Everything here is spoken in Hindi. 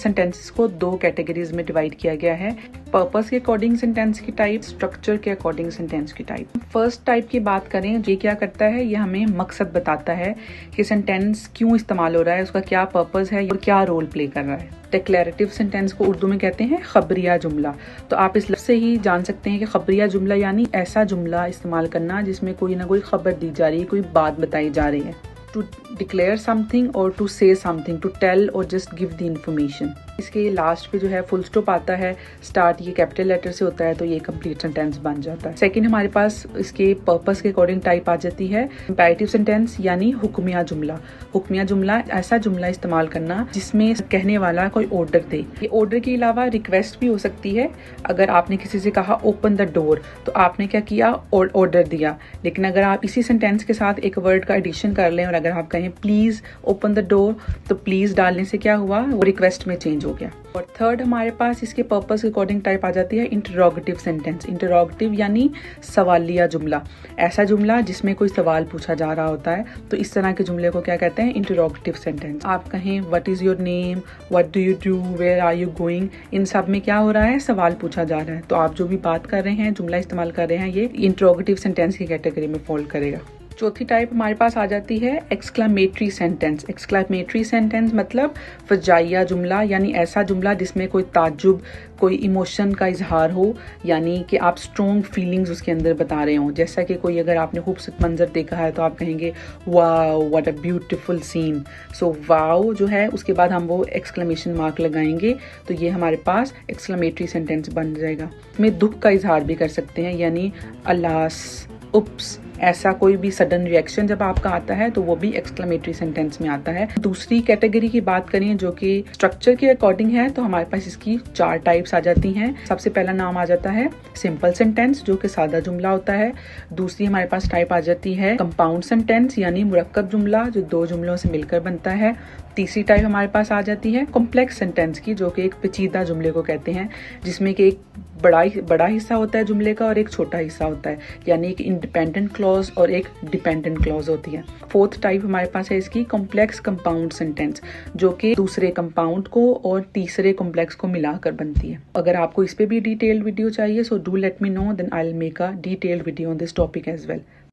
सेंटेंसेस को दो कैटेगरीज में डिवाइड किया गया है, पर्पस के अकॉर्डिंग सेंटेंस की टाइप, स्ट्रक्चर के अकॉर्डिंग सेंटेंस की टाइप। फर्स्ट टाइप की बात करें, ये क्या करता है, ये हमें मकसद बताता है कि सेंटेंस क्यों इस्तेमाल हो रहा है, उसका क्या पर्पस है और क्या रोल प्ले कर रहा है। डिक्लेरेटिव सेंटेंस को उर्दू में कहते हैं खबरिया जुमला। तो आप इस लफ्ज़ से ही जान सकते हैं कि खबरिया जुमला यानी ऐसा जुमला इस्तेमाल करना जिसमें कोई ना कोई खबर दी जा रही है, कोई बात बताई जा रही है। टू डिक्लेयर समथिंग और to say something, to tell और जस्ट गिव द इंफॉर्मेशन। इसके लास्ट पे जो है फुल स्टॉप आता है, स्टार्ट ये कैपिटल लेटर से होता है, तो ये कंप्लीट सेंटेंस बन जाता है। सेकंड हमारे पास इसके पर्पस के अकॉर्डिंग टाइप आ जाती है इंपेरेटिव सेंटेंस यानी हुक्मिया जुमला। हुक्मिया जुमला ऐसा जुमला इस्तेमाल करना जिसमें कहने वाला कोई ऑर्डर दे। ये ऑर्डर के अलावा रिक्वेस्ट भी हो सकती है। अगर आपने किसी से कहा ओपन द डोर, तो आपने क्या किया, ऑर्डर दिया। लेकिन अगर आप इसी सेंटेंस के साथ एक वर्ड का एडिशन कर लें और अगर आप कहें प्लीज ओपन द डोर, तो प्लीज डालने से क्या हुआ, वो रिक्वेस्ट में चेंज हो गया। और थर्ड हमारे पास इसके पर्पस के अकॉर्डिंग टाइप आ जाती है इंटरोगेटिव सेंटेंस। इंटरोगेटिव यानी सवालिया जुमला, ऐसा जुमला जिसमें कोई सवाल पूछा जा रहा होता है, तो इस तरह के जुमले को क्या कहते हैं, इंटरोगेटिव सेंटेंस। आप कहें what is your name, what do you do, where are you going, इन सब में क्या हो रहा है, सवाल पूछा जा रहा है। तो आप जो भी बात कर रहे हैं, जुमला इस्तेमाल कर रहे हैं, ये इंटरोगेटिव सेंटेंस की कैटेगरी में फॉल करेगा। चौथी टाइप हमारे पास आ जाती है एक्सक्लामेटरी सेंटेंस। एक्सक्लामेटरी सेंटेंस मतलब फजाइया जुमला, यानी ऐसा जुमला जिसमें कोई ताज्जुब, कोई इमोशन का इजहार हो, यानी कि आप स्ट्रॉन्ग फीलिंग्स उसके अंदर बता रहे हो। जैसा कि कोई अगर आपने खूबसूरत मंजर देखा है तो आप कहेंगे wow what a beautiful scene. So wow जो है उसके बाद हम वो एक्सक्लेमेशन मार्क लगाएंगे, तो ये हमारे पास एक्सक्लामेटरी सेंटेंस बन जाएगा। इसमें दुख का इजहार भी कर सकते हैं, यानी अलास, उप्स, ऐसा कोई भी सडन रिएक्शन जब आपका आता है तो वो भी एक्सक्लेमेटरी सेंटेंस में आता है। दूसरी कैटेगरी की बात करें जो कि स्ट्रक्चर के अकॉर्डिंग है, तो हमारे पास इसकी 4 टाइप्स आ जाती हैं। सबसे पहला नाम आ जाता है सिंपल सेंटेंस जो कि सादा जुमला होता है। दूसरी हमारे पास टाइप आ जाती है कंपाउंड सेंटेंस यानी मुरक्कब जुमला जो 2 जुमलों से मिलकर बनता है। तीसरी टाइप हमारे पास आ जाती है कॉम्प्लेक्स सेंटेंस की, जो कि एक पेचीदा जुमले को कहते हैं, जिसमें कि एक बड़ा हिस्सा होता है जुमले का और एक छोटा हिस्सा होता है, यानी एक इंडिपेंडेंट क्लॉज और एक डिपेंडेंट क्लॉज होती है। फोर्थ टाइप हमारे पास है इसकी कॉम्प्लेक्स कंपाउंड सेंटेंस, जो कि दूसरे कंपाउंड को और तीसरे कॉम्प्लेक्स को मिलाकर बनती है। अगर आपको इस पे भी डिटेल्ड वीडियो चाहिए, so do let me know, then I will make a detailed video on this topic as well.